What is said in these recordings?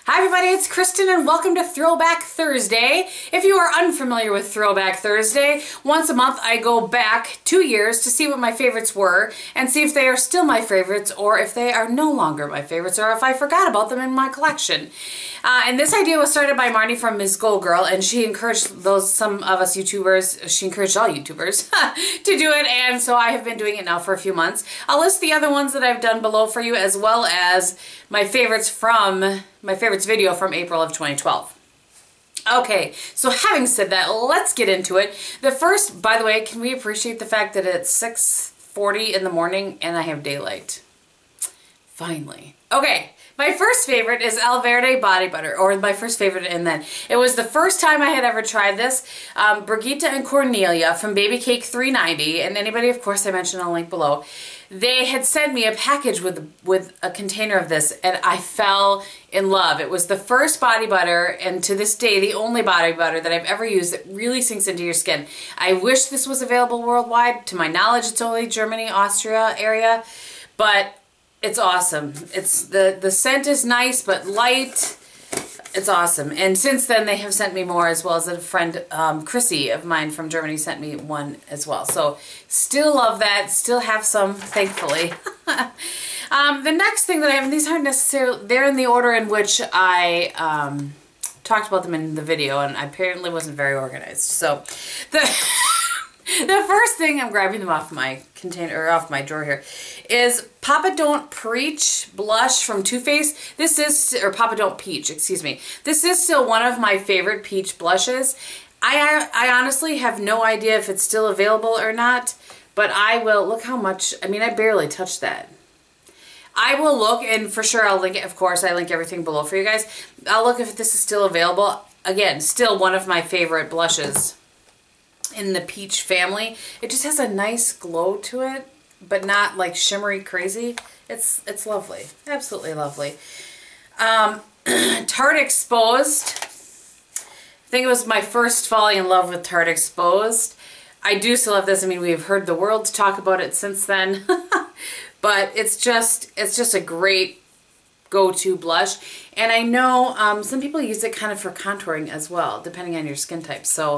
Hi everybody, it's Kristin and welcome to Throwback Thursday. If you are unfamiliar with Throwback Thursday, once a month I go back 2 years to see what my favorites were and see if they are still my favorites or if they are no longer my favorites or if I forgot about them in my collection. And this idea was started by Marnie from Ms. Gold Girl, and she encouraged some of us YouTubers, she encouraged all YouTubers to do it, and so I have been doing it now for a few months. I'll list the other ones that I've done below for you, as well as my favorites video from April of 2012. Okay, so having said that, let's get into it. The first, by the way, can we appreciate the fact that it's 6:40 in the morning and I have daylight? Finally. Okay, my first favorite is Alverde Body Butter, or my first favorite, and then it was the first time I had ever tried this. Brigitte and Cornelia from Baby Cake 390, and anybody, of course, I mentioned I'll link below. They had sent me a package with a container of this, and I fell in love. It was the first body butter, and to this day, the only body butter that I've ever used that really sinks into your skin. I wish this was available worldwide. To my knowledge, it's only Germany, Austria area, but it's awesome. It's the scent is nice but light. It's awesome. And since then they have sent me more, as well as a friend, Chrissy of mine from Germany, sent me one as well. So still love that. Still have some, thankfully. The next thing that I have, and these aren't necessarily, they're in the order in which I talked about them in the video, and I apparently wasn't very organized. So the first thing, I'm grabbing them off my container, or off my drawer here, is Papa Don't Preach blush from Too Faced. This is, or Papa Don't Peach, excuse me. This is still one of my favorite peach blushes. I honestly have no idea if it's still available or not, but I will, look how much, I mean, I barely touched that. I will look, and for sure I'll link it, of course, I link everything below for you guys. I'll look if this is still available. Again, still one of my favorite blushes in the peach family. It just has a nice glow to it, but not like shimmery crazy. It's lovely, absolutely lovely. Tarte Exposed. I think it was my first falling in love with Tarte Exposed. I do still love this. I mean, we've heard the world talk about it since then, but it's just a great go-to blush. And I know some people use it kind of for contouring as well, depending on your skin type. So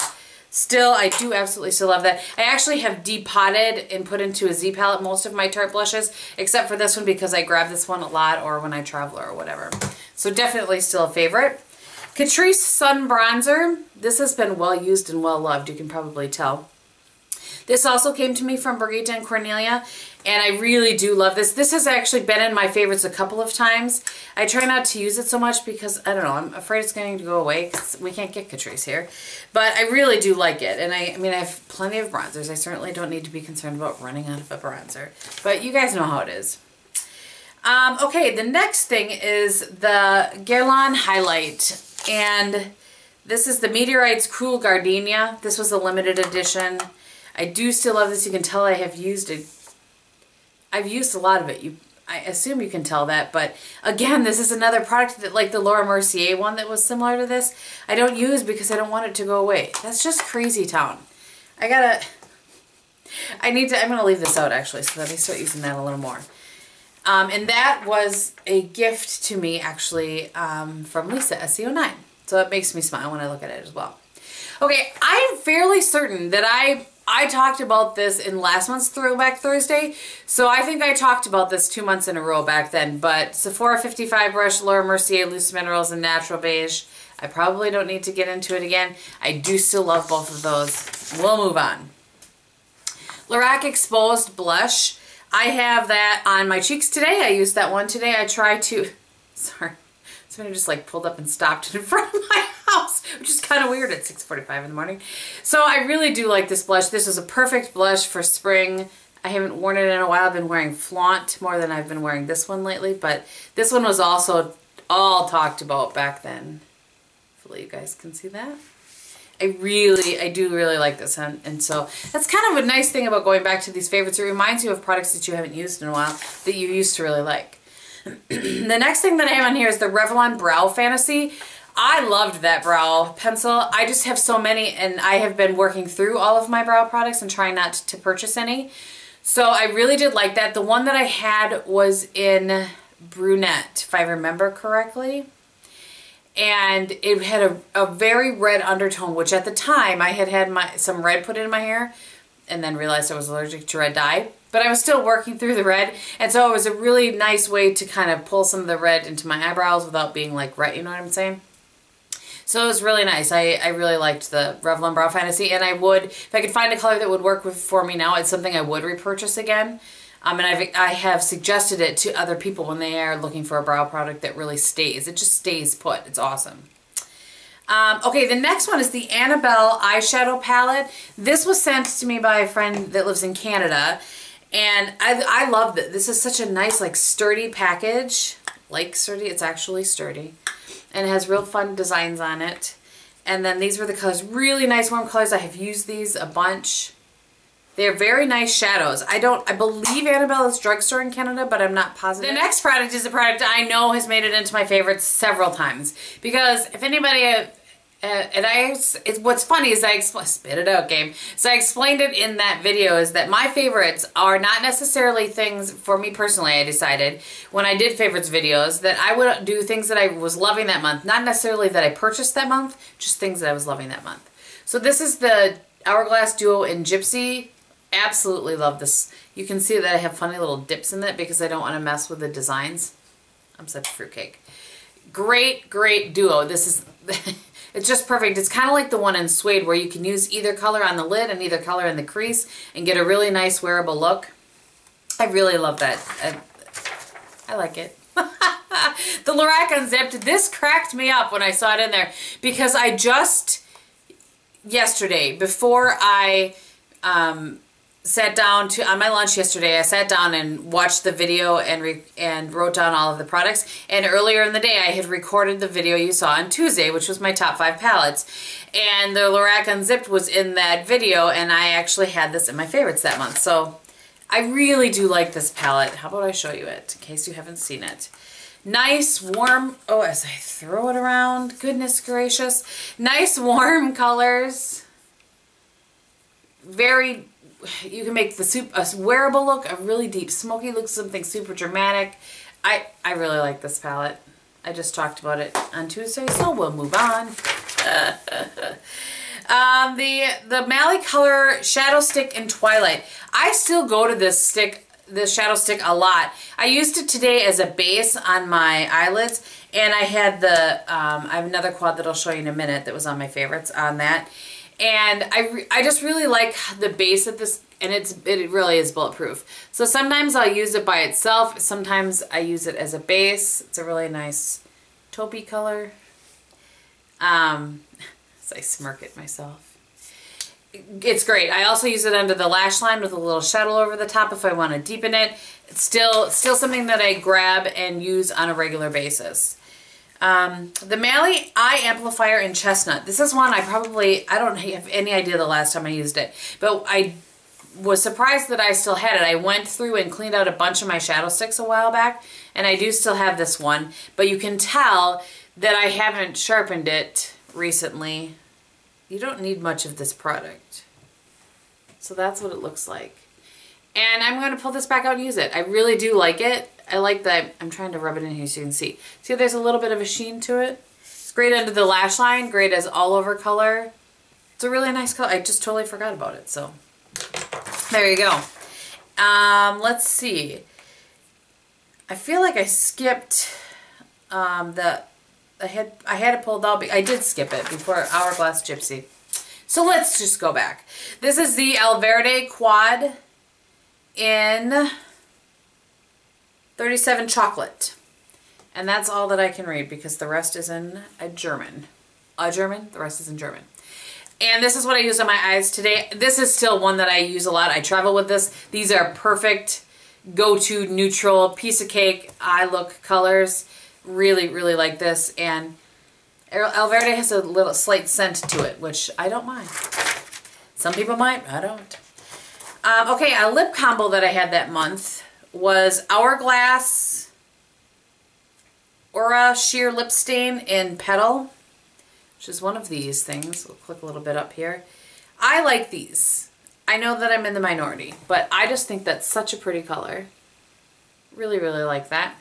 still, I do absolutely still love that. I actually have depotted and put into a Z palette most of my Tarte blushes, except for this one because I grab this one a lot or when I travel or whatever. So definitely still a favorite. Catrice Sun Bronzer. This has been well used and well loved, you can probably tell. This also came to me from Brigitte and Cornelia, and I really do love this. This has actually been in my favorites a couple of times. I try not to use it so much because, I don't know, I'm afraid it's going to go away because we can't get Catrice here. But I really do like it, and I mean, I have plenty of bronzers. I certainly don't need to be concerned about running out of a bronzer, but you guys know how it is. Okay, the next thing is the Guerlain Highlight, and this is the Meteorites Cool Gardenia. This was a limited edition. I do still love this. You can tell I have used it. I've used a lot of it. I assume you can tell that. But again, this is another product that, like the Laura Mercier one that was similar to this, I don't use because I don't want it to go away. That's just crazy town. I'm going to leave this out actually so that I start using that a little more. And that was a gift to me actually from Lisa, SEO9. So it makes me smile when I look at it as well. Okay, I'm fairly certain that I talked about this in last month's Throwback Thursday, so I think I talked about this 2 months in a row back then, but Sephora 55 Brush, Laura Mercier Loose Minerals, and Natural Beige. I probably don't need to get into it again. I do still love both of those. We'll move on. Lorac Exposed Blush. I have that on my cheeks today. I used that one today. I try to, sorry, somebody just like pulled up and stopped in front of my house, which is kind of weird at 6:45 in the morning. So I really do like this blush. This is a perfect blush for spring. I haven't worn it in a while. I've been wearing Flaunt more than I've been wearing this one lately, but this one was also all talked about back then. Hopefully you guys can see that. I do really like this, and so that's kind of a nice thing about going back to these favorites. It reminds you of products that you haven't used in a while that you used to really like. The next thing that I have on here is the Revlon Brow Fantasy. I loved that brow pencil. I just have so many, and I have been working through all of my brow products and trying not to purchase any. So I really did like that. The one that I had was in brunette, if I remember correctly. and it had a very red undertone, which at the time I had some red put in my hair and then realized I was allergic to red dye. But I was still working through the red, and so it was a really nice way to kind of pull some of the red into my eyebrows without being like red, you know what I'm saying? So it was really nice. I really liked the Revlon Brow Fantasy, and I would, if I could find a color that would work for me now, it's something I would repurchase again. And I have suggested it to other people when they are looking for a brow product that really stays. It just stays put. It's awesome. Okay, the next one is the Anabelle eyeshadow palette. This was sent to me by a friend that lives in Canada, and I loved it. This is such a nice, like, sturdy package. Like sturdy, it's actually sturdy. And it has real fun designs on it. And then these were the colors. Really nice warm colors. I have used these a bunch. They're very nice shadows. I believe Anabelle is drugstore in Canada, but I'm not positive. The next product is a product I know has made it into my favorites several times. Because if anybody, what's funny is spit it out, game. So I explained it in that video, is that my favorites are not necessarily things, for me personally, I decided when I did favorites videos that I would do things that I was loving that month. Not necessarily that I purchased that month, just things that I was loving that month. So this is the Hourglass Duo in Gypsy. Absolutely love this. You can see that I have funny little dips in it because I don't want to mess with the designs. I'm such a fruitcake. Great, great duo. This is, it's just perfect. It's kind of like the one in Suede where you can use either color on the lid and either color in the crease and get a really nice wearable look. I really love that. I like it. The Lorac Unzipped. This cracked me up when I saw it in there because I just, yesterday, before I sat down on my lunch yesterday, I sat down and watched the video and wrote down all of the products. And earlier in the day, I had recorded the video you saw on Tuesday, which was my top 5 palettes. And the Lorac Unzipped was in that video, and I actually had this in my favorites that month. So I really do like this palette. How about I show you it, in case you haven't seen it. Nice, warm, oh, as I throw it around, goodness gracious. Nice, warm colors. Very, you can make a wearable look, a really deep smoky look, something super dramatic. I really like this palette. I just talked about it on Tuesday, so we'll move on. The Mally Color Shadow Stick in Twilight. I still go to this shadow stick a lot. I used it today as a base on my eyelids, and I had I have another quad that I'll show you in a minute that was on my favorites on that. And I just really like the base of this, and it really is bulletproof. So sometimes I'll use it by itself. Sometimes I use it as a base. It's a really nice taupey color. So I smirk at myself. It's great. I also use it under the lash line with a little shadow over the top if I want to deepen it. It's still something that I grab and use on a regular basis. The Mally Eye Amplifier in Chestnut. This is one I don't have any idea the last time I used it, but I was surprised that I still had it. I went through and cleaned out a bunch of my shadow sticks a while back, and I do still have this one, but you can tell that I haven't sharpened it recently. You don't need much of this product. So that's what it looks like. And I'm going to pull this back out and use it. I really do like it. I like that. I'm trying to rub it in here so you can see. See, there's a little bit of a sheen to it. It's great under the lash line, great as all over color. It's a really nice color. I just totally forgot about it. So there you go. Let's see. I feel like I skipped I had it pulled out. I did skip it before Hourglass Gypsy. So let's just go back. This is the Alverde Quad in 37 Chocolate. And that's all that I can read because the rest is in German. The rest is in German. And this is what I use on my eyes today. This is still one that I use a lot. I travel with this. These are perfect go-to neutral piece of cake eye look colors. Really, really like this. And Alverde has a little slight scent to it, which I don't mind. Some people might, I don't. Okay, a lip combo that I had that month was Hourglass Aura Sheer Lip Stain in Petal, which is one of these things. We'll click a little bit up here. I like these. I know that I'm in the minority, but I just think that's such a pretty color. Really, really like that.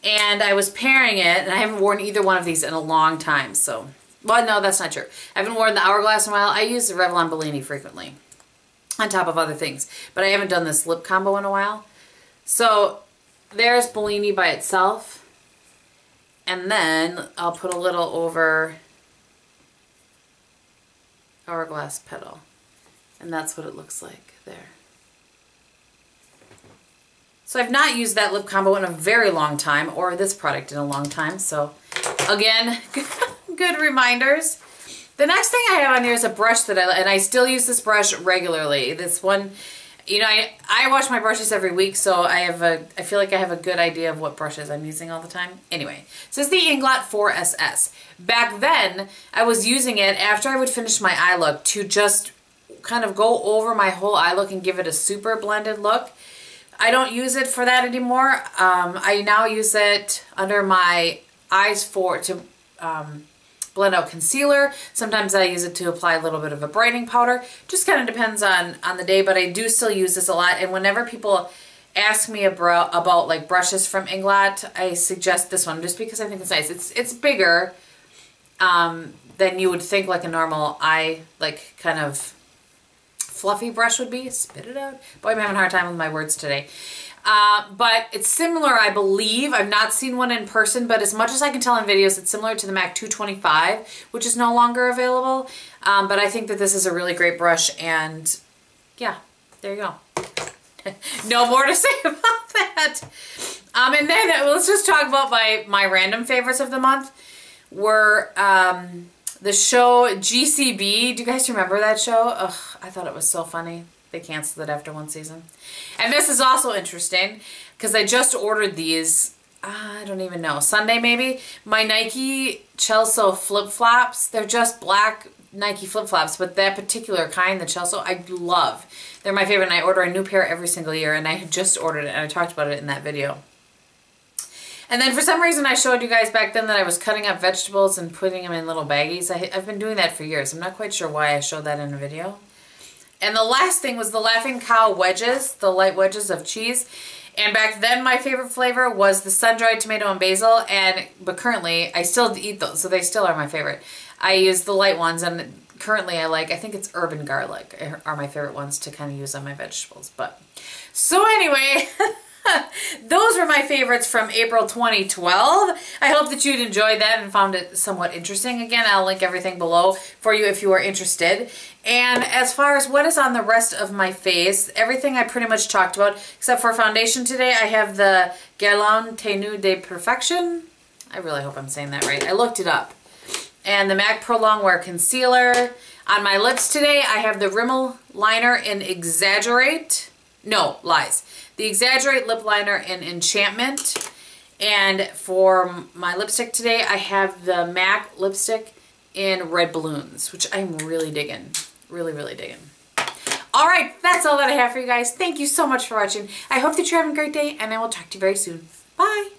And I was pairing it, and I haven't worn either one of these in a long time, so... Well, no, that's not true. I haven't worn the Hourglass in a while. I use the Revlon Bellini frequently, on top of other things. But I haven't done this lip combo in a while. So, there's Bellini by itself. And then, I'll put a little over Hourglass Petal. And that's what it looks like there. So I've not used that lip combo in a very long time, or this product in a long time. So again, good reminders. The next thing I have on here is a brush that and I still use this brush regularly. This one, you know, I wash my brushes every week, so I feel like I have a good idea of what brushes I'm using all the time. Anyway, so it's the Inglot 4SS. Back then, I was using it after I would finish my eye look to just kind of go over my whole eye look and give it a super blended look. I don't use it for that anymore. I now use it under my eyes to blend out concealer. Sometimes I use it to apply a little bit of a brightening powder. Just kind of depends on the day, but I do still use this a lot. And whenever people ask me about like brushes from Inglot, I suggest this one just because I think it's nice. It's bigger than you would think like a normal eye, like kind of fluffy brush would be. Spit it out. Boy, I'm having a hard time with my words today. But it's similar, I believe. I've not seen one in person, but as much as I can tell in videos, it's similar to the MAC 225, which is no longer available. But I think that this is a really great brush, and yeah, there you go. No more to say about that. And then let's just talk about my random favorites of the month were the show GCB. Do you guys remember that show? Ugh, I thought it was so funny. They canceled it after one season. And this is also interesting because I just ordered these, I don't even know, Sunday maybe. My Nike Chelsea flip-flops. They're just black Nike flip-flops, but that particular kind, the Chelsea, I love. They're my favorite, and I order a new pair every single year, and I had just ordered it, and I talked about it in that video. And then for some reason I showed you guys back then that I was cutting up vegetables and putting them in little baggies. I've been doing that for years. I'm not quite sure why I showed that in a video. And the last thing was the Laughing Cow wedges, the light wedges of cheese. And back then my favorite flavor was the Sundried tomato and basil, but currently I still eat those, so they still are my favorite. I use the light ones, and currently I think it's herb and garlic are my favorite ones to kind of use on my vegetables. But so anyway, those were my favorites from April 2012. I hope that you'd enjoyed that and found it somewhat interesting. Again, I'll link everything below for you if you are interested. And as far as what is on the rest of my face, everything I pretty much talked about, except for foundation today, I have the Guerlain Tenue de Perfection. I really hope I'm saying that right. I looked it up. And the MAC Pro Longwear Concealer. On my lips today, I have the Rimmel liner in Exaggerate. No, lies. The Exaggerate lip liner in Enchantment. And for my lipstick today, I have the MAC lipstick in Red Balloons, which I'm really digging. Really, really digging. Alright, that's all that I have for you guys. Thank you so much for watching. I hope that you're having a great day, and I will talk to you very soon. Bye!